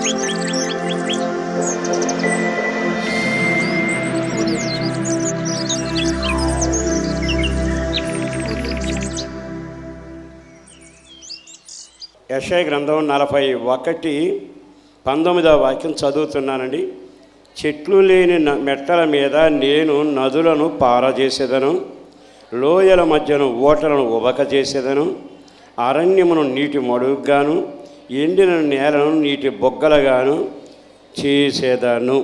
యెషయా గ్రంథం 41:19 వాక్యం చదువుతున్నానండి. చెట్లు లేని మెట్టల మీద నేను నదులను పారజేసేదను, లోయల మధ్యను ఓటలను ఉబక చేసేదను, అరణ్యమును నీటి మడుగుగాను, ఎండిన నేలను నీటి బొగ్గలుగాను చేసేదను.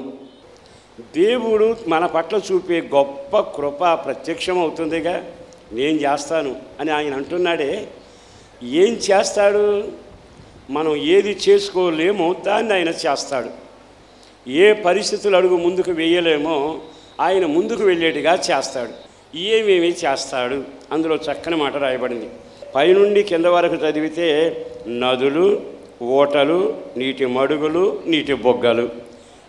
దేవుడు మన పట్ల చూపే గొప్ప కృప ప్రత్యక్షం అవుతుందిగా. నేను చేస్తాను అని ఆయన అంటున్నాడే. ఏం చేస్తాడు? మనం ఏది చేసుకోలేమో దాన్ని ఆయన చేస్తాడు. ఏ పరిస్థితులు అడుగు ముందుకు వేయలేమో ఆయన ముందుకు వెళ్ళేట్టుగా చేస్తాడు. ఏమేమి చేస్తాడు? అందులో చక్కని మాట రాయబడింది. పైనుండి కింద వరకు చదివితే నదులు, ఓటలు, నీటి మడుగులు, నీటి బొగ్గలు,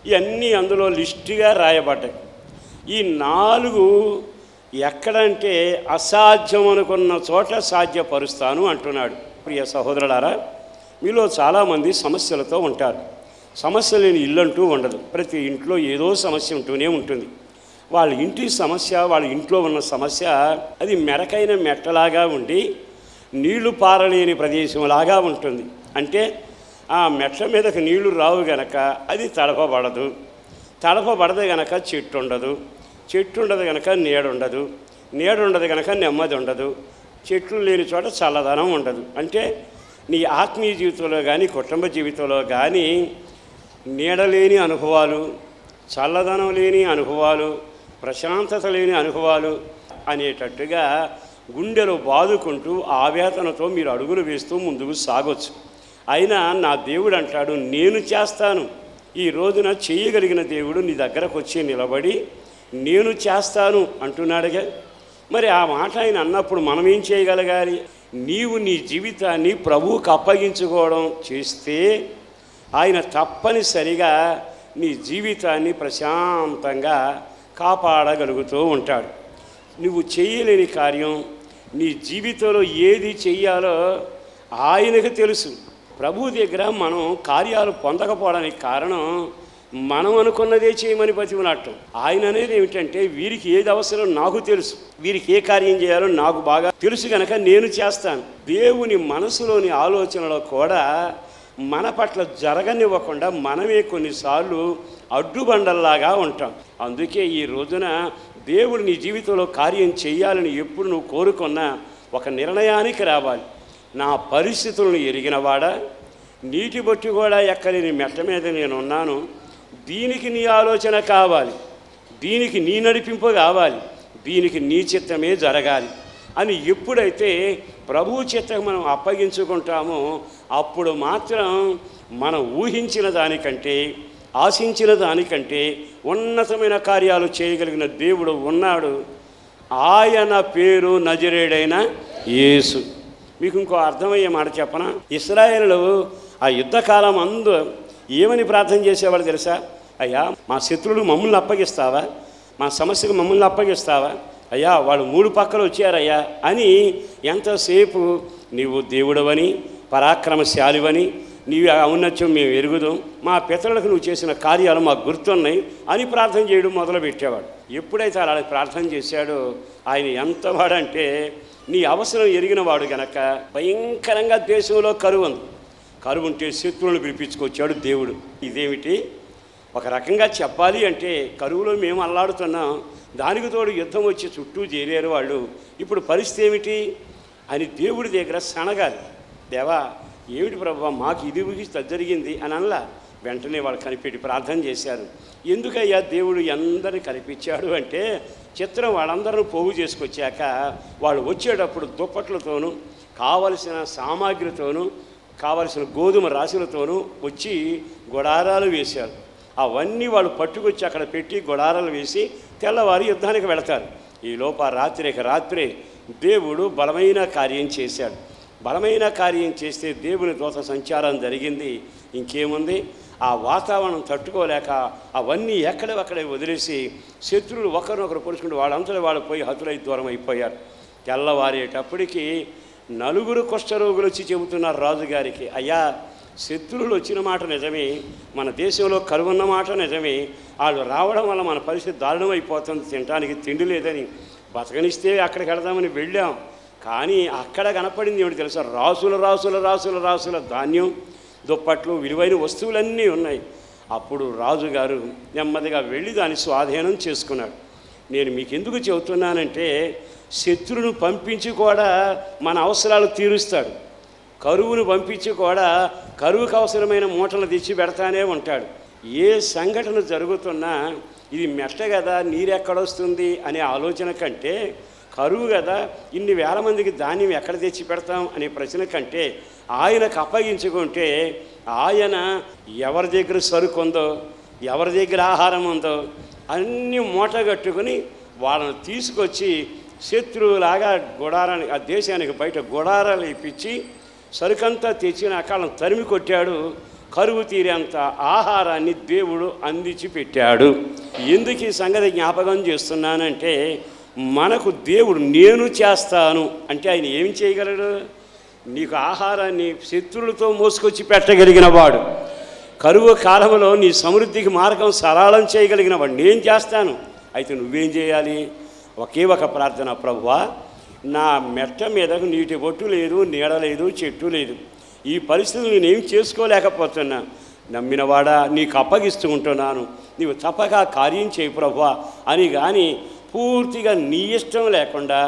ఇవన్నీ అందులో లిస్టుగా రాయబడ్డాయి. ఈ 4 ఎక్కడంటే అసాధ్యం అనుకున్న చోట సాధ్యపరుస్తాను అంటున్నాడు. ప్రియ సహోదరులారా, మీలో చాలామంది సమస్యలతో ఉంటారు. సమస్య లేని ఇల్లు అంటూ ఉండదు. ప్రతి ఇంట్లో ఏదో సమస్య ఉంటూనే ఉంటుంది. వాళ్ళ ఇంటి సమస్య, వాళ్ళ ఇంట్లో ఉన్న సమస్య అది మెరకైన మెట్టలాగా ఉండి నీళ్లు పారలేని ప్రదేశంలాగా ఉంటుంది. అంటే ఆ మెట్ల మీదకి నీళ్లు రావు గనక అది తడపబడదు. తడపబడదు గనక చెట్టు ఉండదు. చెట్టు ఉండదు కనుక నీడుండదు. నీడుండదు కనుక నెమ్మది ఉండదు. చెట్లు లేని చోట చల్లదనం ఉండదు. అంటే నీ ఆత్మీయ జీవితంలో కానీ కుటుంబ జీవితంలో కానీ నీడలేని అనుభవాలు, చల్లదనం లేని అనుభవాలు, ప్రశాంతత లేని అనుభవాలు అనేటట్టుగా గుండెలో బాదుకుంటూ ఆవేదనతో మీరు అడుగులు వేస్తూ ముందుకు సాగొచ్చు. అయినా నా దేవుడు అంటాడు, నేను చేస్తాను. ఈ రోజున చేయగలిగిన దేవుడు నీ దగ్గరకు వచ్చి నిలబడి నేను చేస్తాను అంటున్నాడుగా. మరి ఆ మాట ఆయన అన్నప్పుడు మనం ఏం చేయగలగాలి? నీవు నీ జీవితాన్ని ప్రభువుకు అప్పగించుకోవడం చేస్తే ఆయన తప్పనిసరిగా నీ జీవితాన్ని ప్రశాంతంగా కాపాడగలుగుతూ ఉంటాడు. నువ్వు చేయలేని కార్యం నీ జీవితంలో ఏది చెయ్యాలో ఆయనకు తెలుసు. ప్రభు దగ్గర మనం కార్యాలు పొందకపోవడానికి కారణం మనం అనుకున్నదే చేయమని బతిమలాడటం. ఆయన అనేది ఏమిటంటే, వీరికి ఏది అవసరం నాకు తెలుసు, వీరికి ఏ కార్యం చేయాలో నాకు బాగా తెలుసు కనుక నేను చేస్తాను. దేవుని మనసులోని ఆలోచనలో కూడా మన పట్ల జరగనివ్వకుండా మనమే కొన్నిసార్లు అడ్డుబండల్లాగా ఉంటాం. అందుకే ఈ రోజున దేవుడు నీ జీవితంలో కార్యం చేయాలని ఎప్పుడు నువ్వు కోరుకున్నా ఒక నిర్ణయానికి రావాలి. నా పరిస్థితులను ఎరిగినవాడా, నీటి బొట్టు కూడా ఎక్కలేని మెట్ట మీద నేనున్నాను, దీనికి నీ ఆలోచన కావాలి, దీనికి నీ నడిపింపు కావాలి, దీనికి నీ చిత్తమే జరగాలి అని ఎప్పుడైతే ప్రభువు చిత్తం మనం అప్పగించుకుంటామో అప్పుడు మాత్రం మనం ఊహించిన దానికంటే, ఆశించిన దానికంటే ఉన్నతమైన కార్యాలు చేయగలిగిన దేవుడు ఉన్నాడు. ఆయన పేరు నజరేయుడైన యేసు. మీకు ఇంకో అర్థమయ్యే మాట చెప్పనా? ఇశ్రాయేలులు ఆ యుద్ధకాలం అందు ఏమని ప్రార్థన చేసేవాడు తెలుసా? అయ్యా, మా శత్రువులు మమ్మల్ని అప్పగిస్తావా? మా సమస్యకు మమ్మల్ని అప్పగిస్తావా? అయ్యా, వాళ్ళు 3 పక్కలు వచ్చారయ్యా అని ఎంతసేపు నీవు దేవుడవని, పరాక్రమశాలివని, నీవు ఔన్నత్యం మేము ఎరుగుదాం, మా పితరులకు నువ్వు చేసిన కార్యాలు మాకు గుర్తున్నాయి అని ప్రార్థన చేయడం మొదలుపెట్టేవాడు. ఎప్పుడైతే అలా ప్రార్థన చేశాడో ఆయన ఎంతవాడంటే, నీ అవసరం ఎరిగిన వాడు గనక భయంకరంగా దేశంలో కరువు ఉంది. కరువు ఉంటే శత్రువులను పిలిపించుకొచ్చాడు దేవుడు. ఇదేమిటి? ఒక రకంగా చెప్పాలి అంటే కరువులో మేము అల్లాడుతున్నాం, దానికి తోడు యుద్ధం వచ్చి చుట్టూ చేరారు వాళ్ళు, ఇప్పుడు పరిస్థితి ఏమిటి అని దేవుడి దగ్గర సనగాలి. దేవా, ఏమిటి ప్రభువా, మాకు ఇది జరిగింది అని అనలా. వెంటనే వాళ్ళు కనిపెట్టి ప్రార్థన చేశారు. ఎందుకయ్యా దేవుడు అందరిని కనిపించాడు అంటే, చిత్రం వాళ్ళందరూ పోగు చేసుకొచ్చాక వాళ్ళు వచ్చేటప్పుడు దుప్పట్లతోనూ కావలసిన సామాగ్రితోనూ కావలసిన గోధుమ రాశులతోనూ వచ్చి గుడారాలు వేశారు. అవన్నీ వాళ్ళు పట్టుకొచ్చి అక్కడ పెట్టి గుడారాలు వేసి తెల్లవారి యుద్ధానికి వెళతారు. ఈలోపు రాత్రే దేవుడు బలమైన కార్యం చేశాడు. బలమైన కార్యం చేస్తే దేవుని దూత సంచారం జరిగింది. ఇంకేముంది? ఆ వాతావరణం తట్టుకోలేక అవన్నీ ఎక్కడెక్కడే వదిలేసి శత్రువులు ఒకరినొకరు పొడుచుకుంటూ వాళ్ళంతా వాళ్ళు పోయి హతులై దూరం అయిపోయారు. తెల్లవారేటప్పటికి 4 కుష్ఠరోగులు వచ్చి చెబుతున్నారు రాజుగారికి, అయ్యా, శత్రువులు వచ్చిన మాట నిజమే, మన దేశంలో కరువున్న మాట నిజమే. వాళ్ళు రావడం వల్ల మన పరిస్థితి దారుణం అయిపోతుంది, తినడానికి తిండి లేదని బతకనిస్తే అక్కడికి వెళదామని వెళ్ళాం. కానీ అక్కడ కనపడింది ఏమిటి తెలుసా? రాసుల రాసుల రాసుల రాసుల ధాన్యం, దుప్పట్లు, విలువైన వస్తువులన్నీ ఉన్నాయి. అప్పుడు రాజుగారు నెమ్మదిగా వెళ్ళి దాన్ని స్వాధీనం చేసుకున్నాడు. నేను మీకు ఎందుకు చెబుతున్నానంటే, శత్రువును పంపించి కూడా మన అవసరాలు తీరుస్తాడు. కరువును పంపించి కూడా కరువుకు అవసరమైన మూటలు తెచ్చి పెడతానే ఉంటాడు. ఏ సంఘటన జరుగుతున్నా ఇది మెట్ట కదా, నీరెక్కడొస్తుంది అనే ఆలోచన కంటే, కరువు కదా, ఇన్ని వేల మందికి ధాన్యం ఎక్కడ తెచ్చి పెడతాం అనే ప్రశ్న కంటే ఆయనకు అప్పగించుకుంటే, ఆయన ఎవరి దగ్గర సరుకు ఉందో, ఎవరి దగ్గర ఆహారం ఉందో అన్నీ మూటగట్టుకుని వాళ్ళని తీసుకొచ్చి శత్రువులాగా గుడారానికి, ఆ దేశానికి బయట గుడారాలు ఇప్పించి సరుకంతా తెచ్చినాక వాళ్ళని తరిమి కొట్టాడు. కరువు తీరేంత ఆహారాన్ని దేవుడు అందించి పెట్టాడు. ఎందుకు ఈ సంగతి జ్ఞాపకం చేస్తున్నానంటే, మనకు దేవుడు నేను చేస్తాను అంటే ఆయన ఏం చేయగలడు? నీకు ఆహారాన్ని శత్రువులతో మోసుకొచ్చి పెట్టగలిగిన వాడు, కరువు కాలంలో నీ సమృద్ధికి మార్గం సరళం చేయగలిగిన వాడు నేను చేస్తాను. అయితే నువ్వేం చేయాలి? ఒకే ఒక ప్రార్థన, ప్రభువా నా మెట్ట మీదకు నీటి బొట్టు లేదు, నీడ లేదు, చెట్టు లేదు, ఈ పరిస్థితులు నేనేం చేసుకోలేకపోతున్నా, నమ్మినవాడా నీకు అప్పగిస్తూ ఉంటున్నాను, నీవు తప్పక కార్యం చేయి ప్రభువా అని. కానీ పూర్తిగా నీ ఇష్టం లేకుండా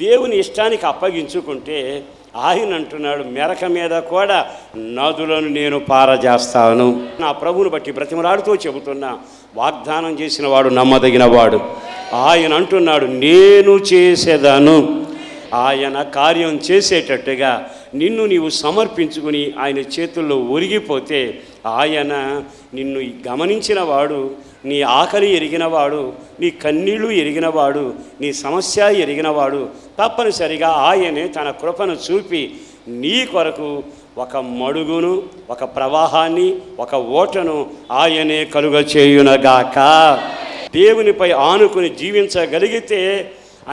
దేవుని ఇష్టానికి అప్పగించుకుంటే ఆయన అంటున్నాడు, మెరక మీద కూడా నదులను నేను పారజేస్తాను. నా ప్రభువుని బట్టి బ్రతిమలాడుతూ చెబుతున్నా, వాగ్దానం చేసిన వాడు నమ్మదగిన వాడు. ఆయన అంటున్నాడు, నేను చేసేదాను. ఆయన కార్యం చేసేటట్టుగా నిన్ను నీవు సమర్పించుకుని ఆయన చేతుల్లో ఒరిగిపోతే, ఆయన నిన్ను గమనించిన వాడు, నీ ఆకలి ఎరిగినవాడు, నీ కన్నీళ్ళు ఎరిగినవాడు, నీ సమస్య ఎరిగినవాడు. తప్పనిసరిగా ఆయనే తన కృపను చూపి నీ కొరకు ఒక మడుగును, ఒక ప్రవాహాన్ని, ఒక ఓటను ఆయనే కలుగ చేయునగాక. దేవునిపై ఆనుకుని జీవించగలిగితే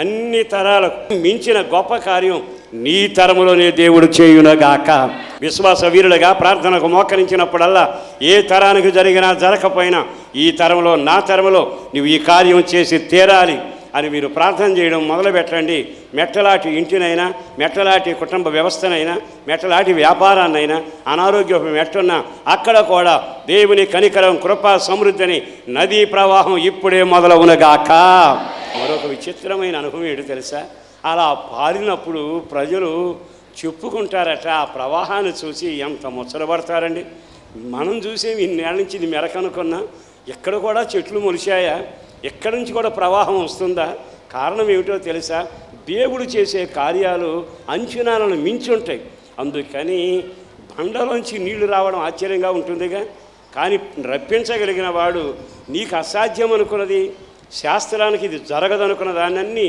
అన్ని తరాలకు మించిన గొప్ప కార్యం నీ తరములోనే దేవుడు చేయునగాక. విశ్వాస వీరులుగా ప్రార్థనకు మోకరించినప్పుడల్లా ఏ తరానికి జరిగినా జరగకపోయినా ఈ తరంలో, నా తరంలో నువ్వు ఈ కార్యం చేసి తీరాలి అని మీరు ప్రార్థన చేయడం మొదలుపెట్టండి. మెట్టలాంటి ఇంటినైనా, మెట్టలాంటి కుటుంబ వ్యవస్థనైనా, మెట్టలాంటి వ్యాపారాన్నైనా, అనారోగ్యపు మెట్టున్నా అక్కడ కూడా దేవుని కనికరం, కృపా సమృద్ధిని నదీ ప్రవాహం ఇప్పుడే మొదలవునగాక. మరొక విచిత్రమైన అనుభవం ఏంటి తెలుసా? అలా పారినప్పుడు ప్రజలు చెప్పుకుంటారట, ఆ ప్రవాహాన్ని చూసి ఎంత ముచ్చటపడతారండి. మనం చూసేవి ఇన్నేళ్ళ నుంచి ఇది మెరకనుకున్నా, ఎక్కడ కూడా చెట్లు మొలిచాయా, ఎక్కడి నుంచి కూడా ప్రవాహం వస్తుందా? కారణం ఏమిటో తెలుసా? దేవుడు చేసే కార్యాలు అంచనాలను మించి ఉంటాయి. అందుకని బండలోంచి నీళ్లు రావడం ఆశ్చర్యంగా ఉంటుందిగా, కానీ రప్పించగలిగిన వాడు నీకు అసాధ్యం అనుకున్నది, శాస్త్రానికి ఇది జరగదనుకున్న దాన్ని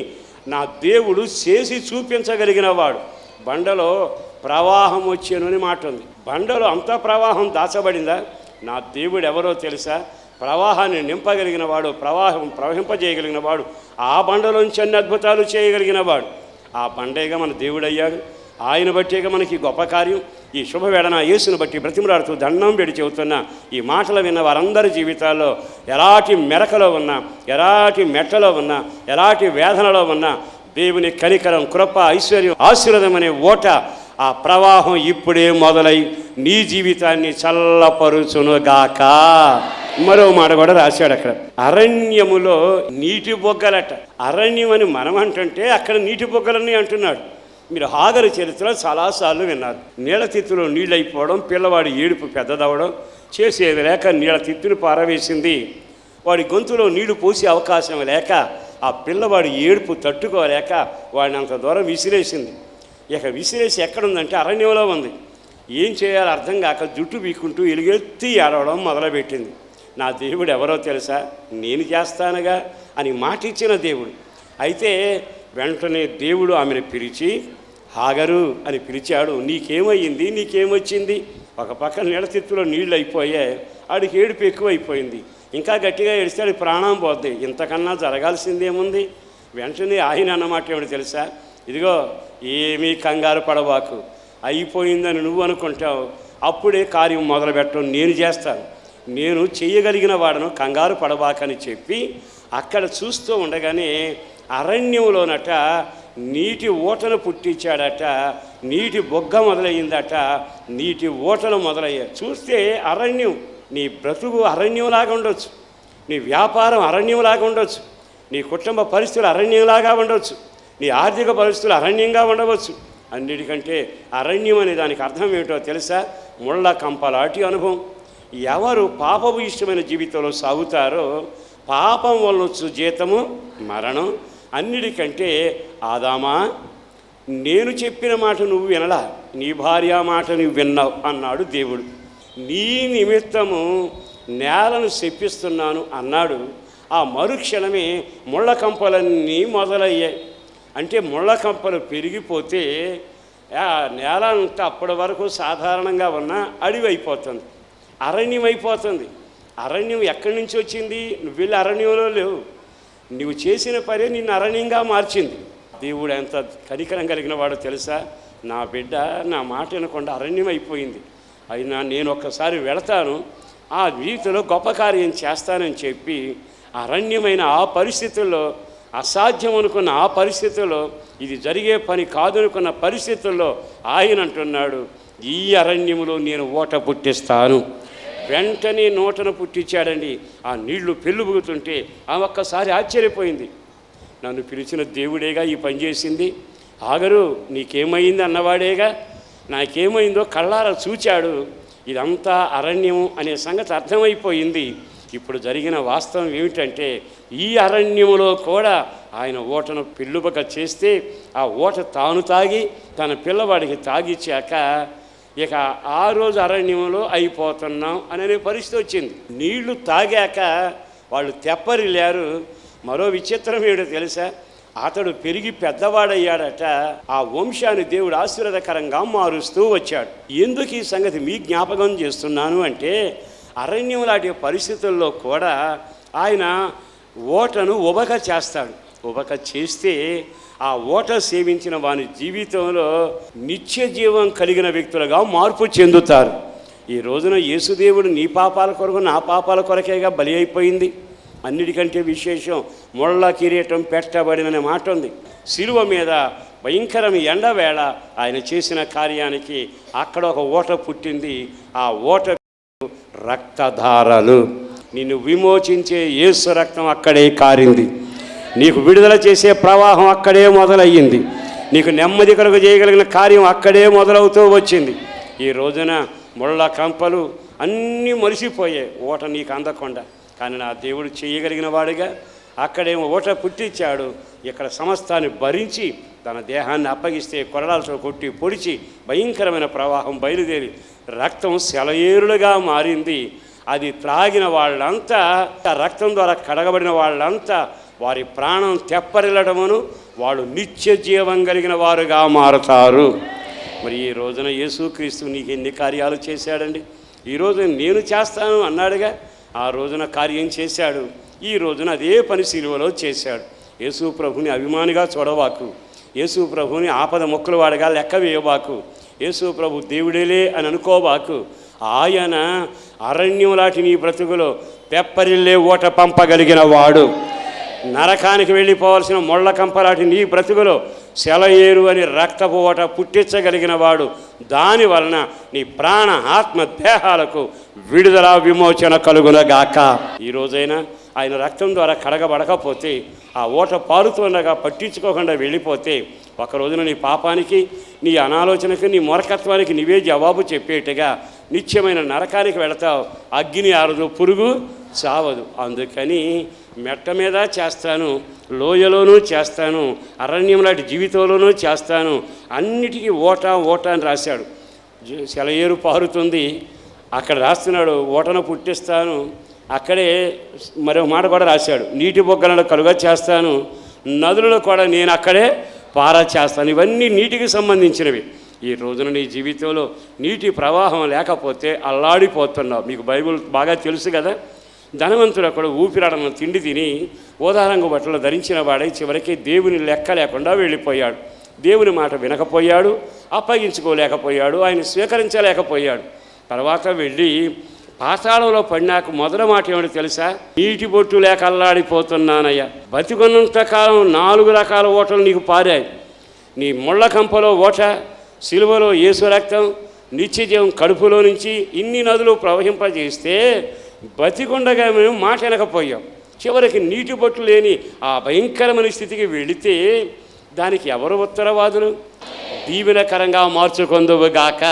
నా దేవుడు చేసి చూపించగలిగిన వాడు. బండలో ప్రవాహం వచ్చేను అని మాట ఉంది. బండలో అంతా ప్రవాహం దాచబడిందా? నా దేవుడు ఎవరో తెలుసా? ప్రవాహాన్ని నింపగలిగిన వాడు, ప్రవాహం ప్రవహింపజేయగలిగిన వాడు, ఆ బండలోంచి అన్ని అద్భుతాలు చేయగలిగిన వాడు. ఆ బండేగా మన దేవుడు అయ్యాడు. ఆయన బట్టేగా మనకి గొప్ప కార్యం. ఈ శుభవేళన యేసును బట్టి బ్రతిమలాడుతూ దండం పెడి చెబుతున్నా, ఈ మాటలు విన్న వారందరి జీవితాల్లో ఎలాంటి మెరకలో ఉన్నా, ఎలాంటి మెట్టలో ఉన్నా, ఎలాంటి వేదనలో ఉన్నా దేవుని కనికరం, కృప, ఐశ్వర్యం, ఆశీర్వాదం అనే ఓట, ఆ ప్రవాహం ఇప్పుడే మొదలై నీ జీవితాన్ని చల్లపరుచునుగాక. మరో మాట కూడా రాశాడు అక్కడ, అరణ్యములో నీటి బొగ్గలట. అరణ్యం అని మనం అంటుంటే అక్కడ నీటి బొగ్గలని అంటున్నాడు. మీరు హాగరు చరిత్ర చాలాసార్లు విన్నారు. నీళ్ళ తిత్తులో నీళ్ళు అయిపోవడం, పిల్లవాడి ఏడుపు పెద్దదవడం, చేసేది లేక నీళ్ళ తిత్తుని పారవేసింది. వాడి గొంతులో నీళ్లు పోసే అవకాశం లేక, ఆ పిల్లవాడి ఏడుపు తట్టుకోలేక వాడిని అంత దూరం విసిరేసింది. ఇక విసిరేసి ఎక్కడుందంటే అరణ్యంలో ఉంది. ఏం చేయాలో అర్థం కాక జుట్టు పీక్కుంటూ ఎలుగెత్తి ఏడవడం మొదలుపెట్టింది. నా దేవుడు ఎవరో తెలుసా? నేను చేస్తానుగా అని మాట ఇచ్చిన దేవుడు. అయితే వెంటనే దేవుడు ఆమెను పిలిచి, హాగరు అని పిలిచాడు. నీకేమయ్యింది, నీకేమొచ్చింది? ఒక పక్క నీడతిత్తులో నీళ్ళు అయిపోయాయి, ఆడికి ఏడుపు ఎక్కువైపోయింది. ఇంకా గట్టిగా ఏడిస్తే ప్రాణం పోద్ది. ఇంతకన్నా జరగాల్సిందేముంది? వెంటనే ఆయన అన్నమాట ఏమిటి తెలుసా? ఇదిగో ఏమీ కంగారు పడవాకు, అయిపోయిందని నువ్వు అనుకుంటావు, అప్పుడే కార్యం మొదలుపెట్టడం నేను చేస్తాను, నేను చేయగలిగిన వాడను, కంగారు పడబాకని చెప్పి అక్కడ చూస్తూ ఉండగానే అరణ్యంలోనట నీటి ఊటను పుట్టించాడట, నీటి బొగ్గ మొదలయ్యిందట, నీటి ఊటలు మొదలయ్యాయి. చూస్తే అరణ్యం, నీ బ్రతుకు అరణ్యంలాగా ఉండొచ్చు, నీ వ్యాపారం అరణ్యంలాగా ఉండొచ్చు, నీ కుటుంబ పరిస్థితులు అరణ్యంలాగా ఉండవచ్చు, నీ ఆర్థిక పరిస్థితులు అరణ్యంగా ఉండవచ్చు. అన్నిటికంటే అరణ్యం అనే దానికి అర్థం ఏమిటో తెలుసా? ముళ్ళ కంపలాంటి అనుభవం. ఎవరు పాపపు ఇష్టమైన జీవితంలో సాగుతారో పాపం వల్ల వచ్చు జీతము మరణం. అన్నిటికంటే ఆదామా, నేను చెప్పిన మాట నువ్వు వినలా, నీ భార్య మాట నువ్వు విన్నావు అన్నాడు దేవుడు. నీ నిమిత్తము నేలను శపిస్తున్నాను అన్నాడు. ఆ మరుక్షణమే ముళ్ళ కంపలన్నీ మొదలయ్యాయి. అంటే ముళ్ళ కంపలు పెరిగిపోతే నేల అంతా అప్పటి వరకు సాధారణంగా ఉన్న అడవి అయిపోతుంది, అరణ్యం అయిపోతుంది. అరణ్యం ఎక్కడి నుంచి వచ్చింది? నువ్వు వెళ్ళి అరణ్యంలో లేవు, నువ్వు చేసిన పని నిన్ను అరణ్యంగా మార్చింది. దేవుడు ఎంత కనికరం కలిగిన వాడో తెలుసా? నా బిడ్డ నా మాట వినకుండా అరణ్యం అయిపోయింది, అయినా నేను ఒక్కసారి వెళతాను, ఆ వీధిలో గొప్ప కార్యం చేస్తానని చెప్పి అరణ్యమైన ఆ పరిస్థితుల్లో, అసాధ్యం అనుకున్న ఆ పరిస్థితుల్లో, ఇది జరిగే పని కాదనుకున్న పరిస్థితుల్లో ఆయన అంటున్నాడు, ఈ అరణ్యములో నేను ఓట పుట్టిస్తాను. వెంటనే నోటను పుట్టించాడండి. ఆ నీళ్లు పెళ్ళుబుగుతుంటే ఆ ఒక్కసారి ఆశ్చర్యపోయింది. నన్ను పిలిచిన దేవుడేగా ఈ పని చేసింది, ఆగరు నీకేమైంది అన్నవాడేగా, నాకేమైందో కళ్ళారా చూచాడు. ఇదంతా అరణ్యం అనే సంగతి అర్థమైపోయింది. ఇప్పుడు జరిగిన వాస్తవం ఏమిటంటే ఈ అరణ్యములో కూడా ఆయన ఓటను పెళ్ళుబక చేస్తే ఆ ఓట తాను తాగి తన పిల్లవాడికి తాగిచ్చాక ఇక ఆ రోజు అరణ్యంలో అయిపోతున్నాం అనే పరిస్థితి వచ్చింది. నీళ్లు తాగాక వాళ్ళు తెప్పరిల్లారు. మరో విచిత్రం ఏమిటో తెలుసా? అతడు పెరిగి పెద్దవాడయ్యాడట. ఆ వంశాన్ని దేవుడు ఆశీర్వాదకరంగా మారుస్తూ వచ్చాడు. ఎందుకు ఈ సంగతి మీ జ్ఞాపకం చేస్తున్నాను అంటే, అరణ్యం లాంటి పరిస్థితుల్లో కూడా ఆయన ఓటను ఉబక చేస్తాడు. ఉబక చేస్తే ఆ ఓట సేవించిన వాని జీవితంలో నిత్య జీవం కలిగిన వ్యక్తులుగా మార్పు చెందుతారు. ఈ రోజున యేసుదేవుడు నీ పాపాల కొరకు నా పాపాల కొరకేగా బలి అయిపోయింది. అన్నిటికంటే విశేషం ముళ్ళ కిరీటం పెట్టబడిన మాట ఉంది. శిలువ మీద భయంకరం ఎండవేళ ఆయన చేసిన కార్యానికి అక్కడ ఒక ఓట పుట్టింది. ఆ ఓట రక్తధారలు. నిన్ను విమోచించే యేసు రక్తం అక్కడే కారింది. నీకు విడుదల చేసే ప్రవాహం అక్కడే మొదలయ్యింది. నీకు నెమ్మది కలుగు చేయగలిగిన కార్యం అక్కడే మొదలవుతూ వచ్చింది. ఈ రోజున ముళ్ళ కంపలు అన్నీ మలిసిపోయాయి ఓట నీకు అందకుండా. కానీ నా దేవుడు చేయగలిగిన వాడిగా అక్కడేమో ఓట పుట్టించాడు. ఇక్కడ సమస్తాన్ని భరించి తన దేహాన్ని అప్పగిస్తే కొరడాలతో కొట్టి పొడిచి భయంకరమైన ప్రవాహం బయలుదేరి రక్తం సెలయేరులుగా మారింది. అది త్రాగిన వాళ్ళంతా, రక్తం ద్వారా కడగబడిన వాళ్ళంతా వారి ప్రాణం తెప్పరిల్లడమును వాళ్ళు నిత్య జీవం కలిగిన వారుగా మారుతారు. మరి ఈ రోజున యేసుక్రీస్తు నీకు ఎన్ని కార్యాలు చేశాడండి. ఈరోజు నేను చేస్తాను అన్నాడుగా, ఆ రోజున కార్యం చేశాడు. ఈ రోజున అదే పని సిలువలో చేశాడు. యేసు ప్రభుని అభిమానిగా చూడవాకు, యేసు ప్రభుని ఆపద మొక్కుల వాడిగా లెక్క వేయబాకు, యేసు ప్రభు దేవుడేలే అని అనుకోబాకు. ఆయన అరణ్యం లాంటి నీ బ్రతుకులో పెప్పరిల్లే ఓట పంపగలిగిన వాడు. నరకానికి వెళ్ళిపోవాల్సిన ముళ్ళ కంపలాంటి నీ బ్రతుకులో సెలయేరు అని రక్తపు ఓట పుట్టించగలిగిన వాడు. దాని వలన నీ ప్రాణ ఆత్మ దేహాలకు విడుదల విమోచన కలుగునగాక. ఈ రోజైనా ఆయన రక్తం ద్వారా కడగబడకపోతే, ఆ ఓట పారుతుండగా పట్టించుకోకుండా వెళ్ళిపోతే, ఒక రోజున నీ పాపానికి, నీ అనాలోచనకి, నీ మూర్ఖత్వానికి నీవే జవాబు చెప్పేట్టుగా నిత్యమైన నరకానికి వెళతావు. అగ్ని ఆరదు, పురుగు చావదు. అందుకని మెట్ట మీద చేస్తాను, లోయలోనూ చేస్తాను, అరణ్యం లాంటి జీవితంలోనూ చేస్తాను, అన్నిటికీ ఓట ఓట అని రాశాడు. సెలయేరు పారుతుంది, అక్కడ రాస్తున్నాడు ఓటను పుట్టిస్తాను. అక్కడే మరో మాట కూడా రాశాడు, నీటి బొగ్గలను కలుగా చేస్తాను, నదులలో కూడా నేను అక్కడే పారా చేస్తాను. ఇవన్నీ నీటికి సంబంధించినవి. ఈ రోజున నీ జీవితంలో నీటి ప్రవాహం లేకపోతే అల్లాడిపోతున్నావు. మీకు బైబిల్ బాగా తెలుసు కదా. ధనవంతుడు అక్కడ ఊపిరాడన తిండి తిని ఓదారంగు బట్టలు ధరించిన వాడై చివరికి దేవుని లెక్క లేకుండా వెళ్ళిపోయాడు. దేవుని మాట వినకపోయాడు, అప్పగించుకోలేకపోయాడు, ఆయన స్వీకరించలేకపోయాడు. తర్వాత వెళ్ళి పాతాళంలో పడినాక మొదటి మాట ఏమిటో తెలుసా? నీటి బొట్టు లేక అల్లాడిపోతున్నానయ్యా. బతికున్నంత కాలం 4 రకాల ఓటలు నీకు పారాయి. నీ ముళ్ళ కంపలో ఓట, సిలువలో యేసు రక్తం, నిత్యజీవం కడుపులో నుంచి ఇన్ని నదులు ప్రవహింపజేస్తే బతికుండగా మేము మాట వినకపోయాం. చివరికి నీటి బొట్టు లేని ఆ భయంకరమైన స్థితికి వెళితే దానికి ఎవరు ఉత్తరవాదులు? దీవెనకరంగా మార్చుకొందువుగాక.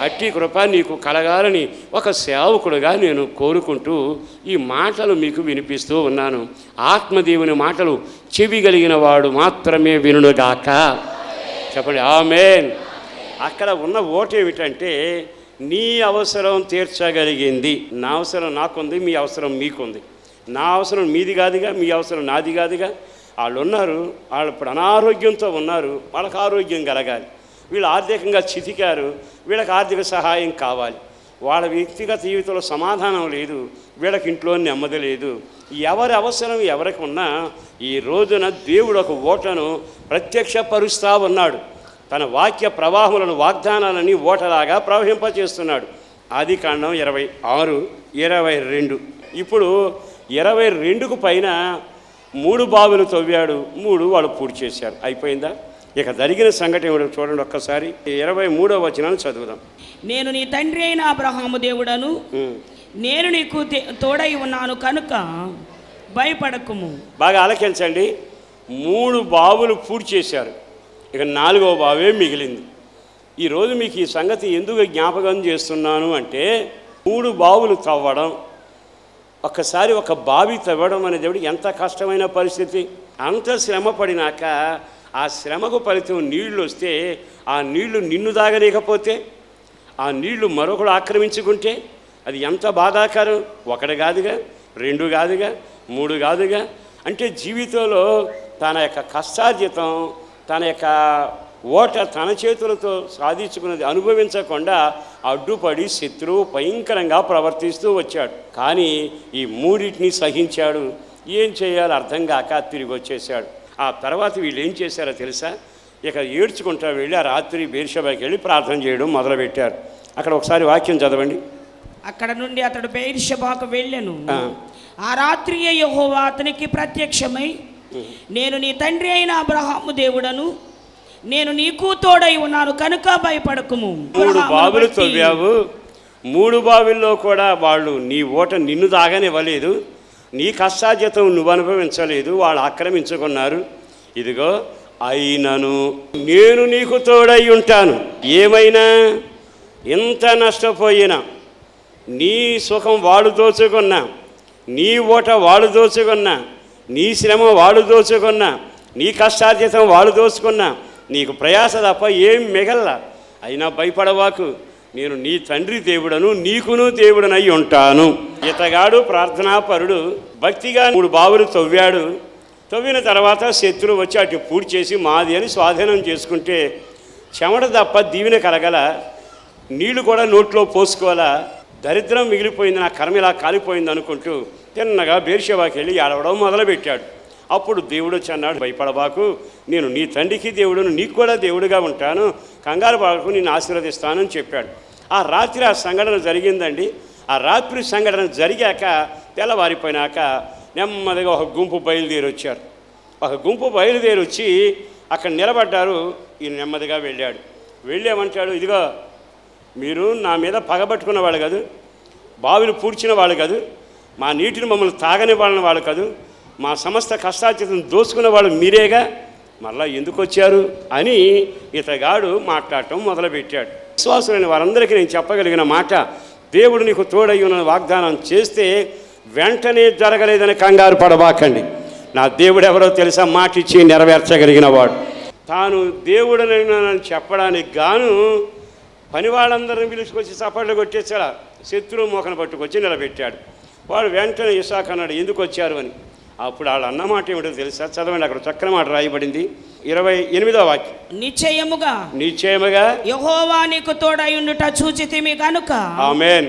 అట్టి కృప నీకు కలగాలని ఒక సేవకుడుగా నేను కోరుకుంటూ ఈ మాటలు మీకు వినిపిస్తూ ఉన్నాను. ఆత్మదేవుని మాటలు చెవి కలిగిన వాడు మాత్రమే వినుగాక. చెప్పండి ఆమేన్. అక్కడ ఉన్న ఓటు ఏమిటంటే, నీ అవసరం తీర్చగలిగింది. నా అవసరం నాకుంది, మీ అవసరం మీకుంది. నా అవసరం మీది కాదుగా, మీ అవసరం నాది కాదుగా. వాళ్ళు ఉన్నారు, వాళ్ళు ఇప్పుడు అనారోగ్యంతో ఉన్నారు, వాళ్ళకి ఆరోగ్యం కలగాలి. వీళ్ళు ఆర్థికంగా చితికారు, వీళ్ళకి ఆర్థిక సహాయం కావాలి. వాళ్ళ వ్యక్తిగత జీవితంలో సమాధానం లేదు, వీళ్ళకి ఇంట్లో నెమ్మది లేదు. ఎవరి అవసరం ఎవరికి ఉన్నా ఈ రోజున దేవుడు ఒక ఓటను ప్రత్యక్షపరుస్తూ ఉన్నాడు. తన వాక్య ప్రవాహములను, వాగ్దానాలని ఓటలాగా ప్రవహింపచేస్తున్నాడు. ఆదికాండం 26, 22. ఇప్పుడు 22కు పైన 3 బావులు తవ్వాడు, 3 వాళ్ళు పూర్తి చేశారు. అయిపోయిందా? ఇక జరిగిన సంఘటన ఏమిటో చూడండి ఒక్కసారి. 23వ వచనాన్ని చదువుదాం. నేను నీ తండ్రి అయిన అబ్రహాము దేవుడను, నేను నీకు తోడై ఉన్నాను కనుక భయపడకుము. బాగా ఆలకించండి. 3 బావులు పూర్తి చేశారు, ఇక 4వ బావే మిగిలింది. ఈరోజు మీకు ఈ సంగతి ఎందుకు జ్ఞాపకం చేస్తున్నాను అంటే, 3 బావులు తవ్వడం, ఒక్కసారి ఒక బావి తవ్వడం అనేది ఎంత కష్టమైన పరిస్థితి. అంత శ్రమ పడినాక ఆ శ్రమకు ఫలితం నీళ్లు వస్తే, ఆ నీళ్లు నిన్ను తాగలేకపోతే, ఆ నీళ్లు మరొకడు ఆక్రమించుకుంటే అది ఎంత బాధాకరం. 1 కాదుగా, 2 కాదుగా, 3 కాదుగా. అంటే జీవితంలో తన యొక్క కష్టార్జితం, తన యొక్క ఓట తన చేతులతో సాధించుకున్నది అనుభవించకుండా అడ్డుపడి శత్రువు భయంకరంగా ప్రవర్తిస్తూ వచ్చాడు. కానీ ఈ 3 సహించాడు. ఏం చేయాలో అర్థం కాక తిరిగి వచ్చేసాడు. ఆ తర్వాత వీళ్ళు ఏం చేశారో తెలుసా? ఇక ఏడ్చుకుంటా వెళ్ళి ఆ రాత్రి బెర్షెబాకి వెళ్ళి ప్రార్థన చేయడం మొదలుపెట్టారు. అక్కడ ఒకసారి వాక్యం చదవండి. అక్కడ నుండి అతడు బెర్షెబాకు వెళ్ళెను. ఆ రాత్రి యెహోవా అతనికి ప్రత్యక్షమై, నేను నీ తండ్రి అయిన అబ్రహాము దేవుడను, నేను నీకు తోడై ఉన్నాను కనుక భయపడకుము. 3 బావులు తవ్వావు, 3 బావుల్లో కూడా వాళ్ళు నీ ఓట నిన్ను తాగనివ్వలేదు, నీ కష్టార్జితం నువ్వు అనుభవించలేదు, వాళ్ళు ఆక్రమించుకున్నారు. ఇదిగో అయినను నేను నీకు తోడై ఉంటాను. ఏమైనా ఇంత నష్టపోయినా, నీ సుఖం వాడు దోచుకున్నా, నీ ఓట వాడు దోచుకున్నా, నీ శ్రమ వాడు దోచుకున్నా, నీ కష్టార్జితం వాడు దోచుకున్నా, నీకు ప్రయాస తప్ప ఏం మిగల్లా. అయినా భయపడవాకు, నేను నీ తండ్రి దేవుడను, నీకును దేవుడనై ఉంటాను. ఇతగాడు ప్రార్థనాపరుడు, భక్తిగా 3 బావులు తవ్వాడు. తవ్విన తర్వాత శత్రువు వచ్చి అటు పూర్తి చేసి మాది అని స్వాధీనం చేసుకుంటే చెమట తప్ప దీవెన కలగల, నీళ్లు కూడా నోట్లో పోసుకోవాలా, దరిద్రం మిగిలిపోయింది, నా కర్మ ఇలా కాలిపోయింది అనుకుంటూ తిన్నగా బెర్షెబాకి వెళ్ళి ఏడవడం మొదలుపెట్టాడు. అప్పుడు దేవుడు వచ్చి అన్నాడు, భయపడబాకు, నేను నీ తండ్రికి దేవుడును, నీకు కూడా దేవుడిగా ఉంటాను, కంగారు పడకు, నేను ఆశీర్వదిస్తానని చెప్పాడు. ఆ రాత్రి ఆ సంఘటన జరిగిందండి. ఆ రాత్రి సంఘటన జరిగాక తెల్లవారిపోయినాక నెమ్మదిగా ఒక గుంపు బయలుదేరి వచ్చారు. ఒక గుంపు బయలుదేరి వచ్చి అక్కడ నిలబడ్డారు. ఈ నెమ్మదిగా వెళ్ళాడు. వెళ్ళామంటాడు, ఇదిగో మీరు నా మీద పగబట్టుకున్న వాళ్ళు కాదు, బావిలు పూడ్చిన వాళ్ళు కాదు, మా నీటిని మమ్మల్ని తాగని వాళ్ళని వాళ్ళు కాదు, మా సమస్త కష్టార్జితం దోసుకున్న వాళ్ళు మీరేగా, మళ్ళా ఎందుకు వచ్చారు అని ఇతగాడు మాట్లాడటం మొదలుపెట్టాడు. విశ్వాసులైన వారందరికీ నేను చెప్పగలిగిన మాట, దేవుడు నీకు తోడయ్యున్న వాగ్దానం చేస్తే వెంటనే జరగలేదని కంగారు పడబాకండి. నా దేవుడు ఎవరో తెలుసా? మాటిచ్చి నెరవేర్చగలిగిన వాడు. తాను దేవుడని చెప్పడానికి గాను పని వాళ్ళందరిని పిలుచుకొచ్చి చప్పట్లు కొట్టేసాడు. శత్రువు మోకను పట్టుకొచ్చి నిలబెట్టాడు. వాడు వెంటనే ఇస్సాకు అన్నాడు, ఎందుకు వచ్చారు అని. అప్పుడు వాళ్ళు అన్నమాట ఏమిటో తెలుసా? చదవండి, అక్కడ చక్కని మాట రాయబడింది. 28వ వాక్యం. నిశ్చయముగా యెహోవా నీకు తోడై ఉండుట చూచితిమి కనుక. ఆమేన్.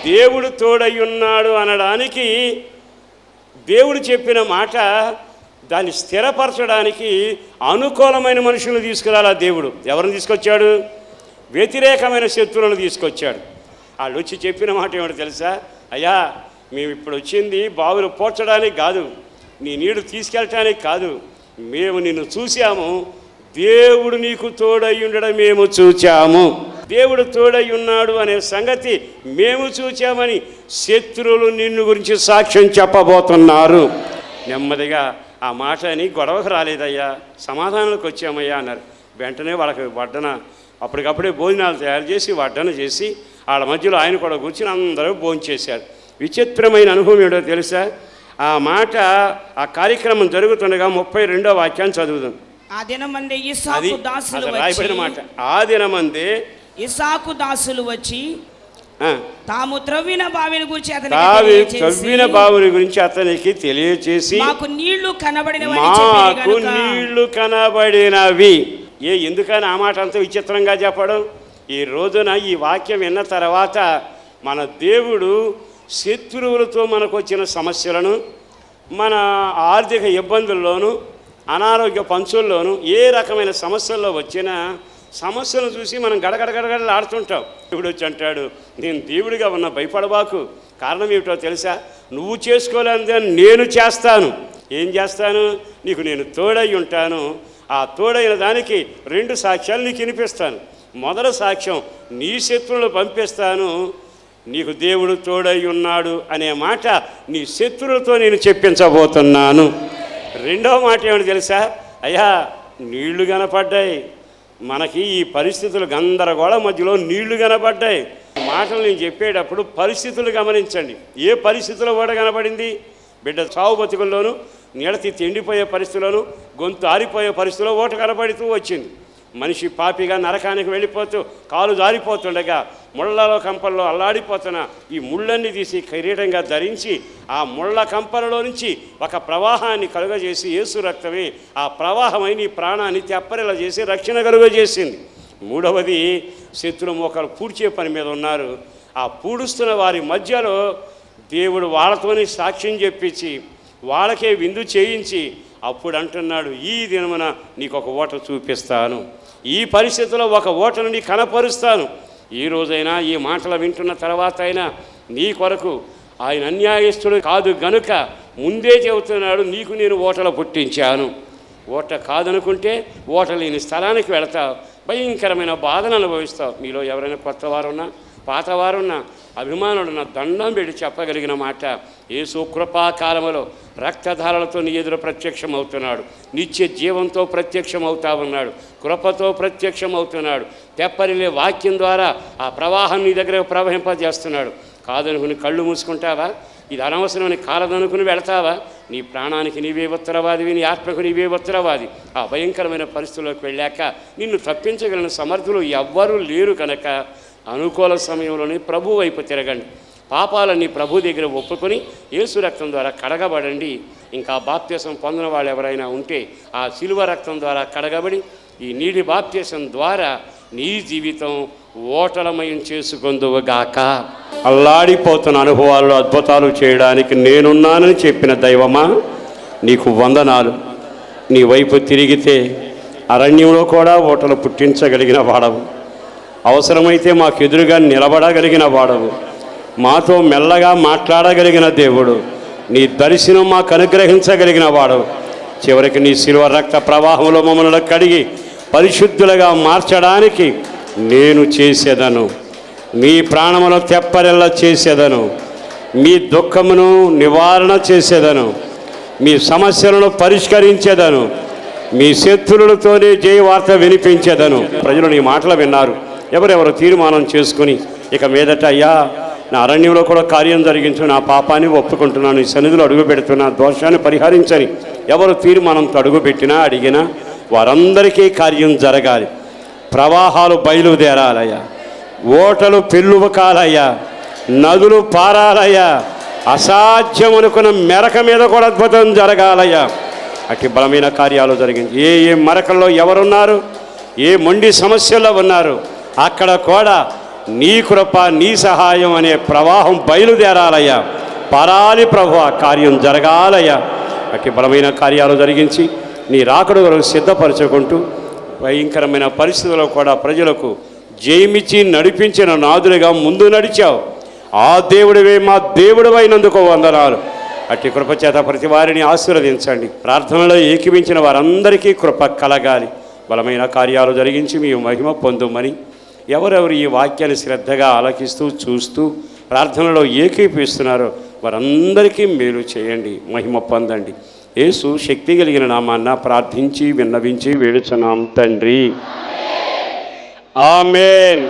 దేవుడు తోడై ఉన్నాడు అనడానికి దేవుడు చెప్పిన మాట, దాన్ని స్థిరపరచడానికి అనుకూలమైన మనుషులను తీసుకురాలా దేవుడు. ఎవరిని తీసుకొచ్చాడు? వ్యతిరేకమైన శత్రువులను తీసుకొచ్చాడు. వాళ్ళు వచ్చి చెప్పిన మాట ఏమిటో తెలుసా? అయ్యా, మేము ఇప్పుడు వచ్చింది బావులు పోర్చడానికి కాదు, నీ నీళ్లు తీసుకెళ్ళటానికి కాదు, మేము నిన్ను చూశాము, దేవుడు నీకు తోడై ఉండడం మేము చూచాము, దేవుడు తోడై ఉన్నాడు అనే సంగతి మేము చూచామని శత్రువులు నిన్ను గురించి సాక్ష్యం చెప్పబోతున్నారు. నెమ్మదిగా ఆ మాట అని గొడవకు రాలేదయ్యా, సమాధానానికి వచ్చామయ్యా అన్నారు. వెంటనే వాళ్ళకి వడ్డన, అప్పటికప్పుడే భోజనాలు తయారు చేసి వడ్డన చేసి వాళ్ళ మధ్యలో ఆయన కూడా కూర్చుని అందరూ భోంచేశారు. విచిత్రమైన అనుభవం ఏంటో తెలుసా? ఆ మాట, ఆ కార్యక్రమం జరుగుతుండగా 32వ వాక్యాన్ని చదువుదాం. ఆ దినమందే ఇస్సాకు దాసులు రాయబడిన మాట. ఆ దినమందే ఇస్సాకు దాసులు వచ్చి తాము త్రవ్విన బావిని గురించి అతనికి తెలియచేసి మాకు నీళ్లు కనబడినవి. ఎందుకని ఆ మాట అంత విచిత్రంగా చెప్పడం? ఈ రోజున ఈ వాక్యం విన్న తర్వాత మన దేవుడు శత్రువులతో మనకు వచ్చిన సమస్యలను, మన ఆర్థిక ఇబ్బందుల్లోనూ, అనారోగ్య పంచుల్లోనూ, ఏ రకమైన సమస్యల్లో వచ్చిన సమస్యలను చూసి మనం గడగడగడగడలు ఆడుతుంటాం. దేవుడు వచ్చి అంటాడు, నేను దేవుడిగా ఉన్న, భయపడబాకు. కారణం ఏమిటో తెలుసా? నువ్వు చేసుకోలేదని నేను చేస్తాను. ఏం చేస్తాను? నీకు నేను తోడై ఉంటాను. ఆ తోడైన దానికి 2 సాక్ష్యాలు నీకు వినిపిస్తాను. మొదటి సాక్ష్యం, నీ శత్రువులు పంపిస్తాను, నీకు దేవుడు తోడై ఉన్నాడు అనే మాట నీ శత్రువులతో నేను చెప్పించబోతున్నాను. రెండవ మాట ఏమిటి తెలుసా? అయ్యా, నీళ్లు కనపడ్డాయి, మనకి ఈ పరిస్థితులు గందరగోళ మధ్యలో నీళ్లు కనపడ్డాయి. మాటలు నేను చెప్పేటప్పుడు పరిస్థితులు గమనించండి. ఏ పరిస్థితుల్లో ఓట కనపడింది? బిడ్డ చావు బతుకుల్లోనూ, నీడతి ఎండిపోయే పరిస్థితుల్లోనూ, గొంతు ఆరిపోయే పరిస్థితుల్లో ఓట కనపడుతూ వచ్చింది. మనిషి పాపిగా నరకానికి వెళ్ళిపోతూ కాలు జారిపోతుండగా ముళ్ళలో కంపల్లో అల్లాడిపోతున్న ఈ ముళ్ళన్నీ తీసి కిరీటంగా ధరించి ఆ ముళ్ళ కంపలలో నుంచి ఒక ప్రవాహాన్ని కలుగజేసి యేసు రక్తమే ఆ ప్రవాహమై నీ ప్రాణాన్ని తెప్పరిలా చేసి రక్షణ కలుగజేసింది. మూడవది, శత్రు మోకాలు పూడ్చే పని మీద ఉన్నారు. ఆ పూడుస్తున్న వారి మధ్యలో దేవుడు వాళ్ళతోనే సాక్ష్యం చెప్పించి వాళ్ళకే విందు చేయించి అప్పుడు అంటున్నాడు, ఈ దినమున నీకు ఒక ఓట చూపిస్తాను, ఈ పరిస్థితిలో ఒక ఓటను నీ కనపరుస్తాను. ఈ రోజైనా ఈ మాటలు వింటున్న తర్వాత అయినా నీ కొరకు ఆయన అన్యాయస్తుడు కాదు గనుక ముందే చెబుతున్నాడు, నీకు నేను ఓటలు పుట్టించాను. ఓట కాదనుకుంటే ఓట లేని స్థలానికి వెళతావు, భయంకరమైన బాధను అనుభవిస్తావు. మీలో ఎవరైనా కొత్త వారున్నా, పాతవారున్నా, అభిమానులున్న దండం పెట్టి చెప్పగలిగిన మాట, యేసు కృపాకాలములో రక్తధారలతో నీ ఎదురు ప్రత్యక్షమవుతున్నాడు, నిత్య జీవంతో ప్రత్యక్షమవుతా ఉన్నాడు, కృపతో ప్రత్యక్షమవుతున్నాడు, తెప్పరిలే వాక్యం ద్వారా ఆ ప్రవాహం నీ దగ్గర ప్రవహింపజేస్తున్నాడు. కాదనుకుని కళ్ళు మూసుకుంటావా? ఇది అనవసరమని కాలదనుకుని వెళతావా? నీ ప్రాణానికి నీవే ఉత్తరవాదివి, నీ ఆత్మకు నీవే ఉత్తరవాది. ఆ భయంకరమైన పరిస్థితుల్లోకి వెళ్ళాక నిన్ను తప్పించగలిగిన సమర్థులు ఎవ్వరూ లేరు కనుక అనుకూల సమయంలోనే ప్రభు వైపు తిరగండి. పాపాలన్నీ ప్రభు దగ్గర ఒప్పుకొని యేసు రక్తం ద్వారా కడగబడండి. ఇంకా బాప్త్యసం పొందిన వాళ్ళు ఎవరైనా ఉంటే ఆ శిలువ రక్తం ద్వారా కడగబడి ఈ నీటి బాప్త్యసం ద్వారా నీ జీవితం ఓటలమయం చేసుకొందువుగాక. అల్లాడిపోతున్న అనుభవాల్లో అద్భుతాలు చేయడానికి నేనున్నానని చెప్పిన దైవమా, నీకు వందనాలు. నీ వైపు తిరిగితే అరణ్యంలో కూడా ఓటలు పుట్టించగలిగిన వాడవు, అవసరమైతే మాకు ఎదురుగా నిలబడగలిగిన వాడవు, మాతో మెల్లగా మాట్లాడగలిగిన దేవుడు, నీ దర్శనం మాకు అనుగ్రహించగలిగిన వాడవు. చివరికి నీ శిలువ రక్త ప్రవాహంలో మమ్మల్ని కడిగి పరిశుద్ధులుగా మార్చడానికి నేను చేసేదను, మీ ప్రాణమును తెప్పరెల్ల చేసేదను, మీ దుఃఖమును నివారణ చేసేదను, మీ సమస్యలను పరిష్కరించేదను, మీ శత్రువులతోనే జయవార్త వినిపించేదను. ప్రజలు నీ మాటలు విన్నారు. ఎవరెవరు తీర్మానం చేసుకుని ఇక మీదట, అయ్యా నా అరణ్యంలో కూడా కార్యం జరిగించు, నా పాపాన్ని ఒప్పుకుంటున్నాను, ఈ సన్నిధిలో అడుగు పెడుతున్నా, దోషాన్ని పరిహరించని ఎవరు తీర్మానంతో అడుగుపెట్టినా అడిగినా వారందరికీ కార్యం జరగాలి. ప్రవాహాలు బయలుదేరాలయ్యా, ఓటలు పెళ్ళువకాలయ్యా, నదులు పారాలయ్యా, అసాధ్యం అనుకున్న మెరక మీద కూడా అద్భుతం జరగాలయ్యా. అట్టి బలమైన కార్యాలు జరిగింది. ఏ ఏ మరకల్లో ఎవరున్నారు, ఏ మొండి సమస్యల్లో ఉన్నారు, అక్కడ కూడా నీ కృప, నీ సహాయం అనే ప్రవాహం బయలుదేరాలయ్యా. పరాలి ప్రభు, ఆ కార్యం జరగాలయ్యా. అట్టి బలమైన కార్యాలు జరిగించి నీ రాకడ వరకు సిద్ధపరచుకుంటూ భయంకరమైన పరిస్థితుల్లో కూడా ప్రజలకు జయమిచ్చి నడిపించిన నాదులుగా ముందు నడిచావు. ఆ దేవుడివే మా దేవుడు అయినందుకు వందనాలు. అట్టి కృపచేత ప్రతి వారిని ఆశీర్వదించండి. ప్రార్థనలో ఏకీవించిన వారందరికీ కృప కలగాలి. బలమైన కార్యాలు జరిగించి మీ మహిమ పొందుమని, ఎవరెవరు ఈ వాక్యాన్ని శ్రద్ధగా ఆలకిస్తూ చూస్తూ ప్రార్థనలో ఏకీపిస్తున్నారో వారందరికీ మేలు చేయండి, మహిమ పొందండి. యేసు శక్తి కలిగిన నామాన్న ప్రార్థించి విన్నవించి వేడుచున్నాం తండ్రి. ఆమేన్.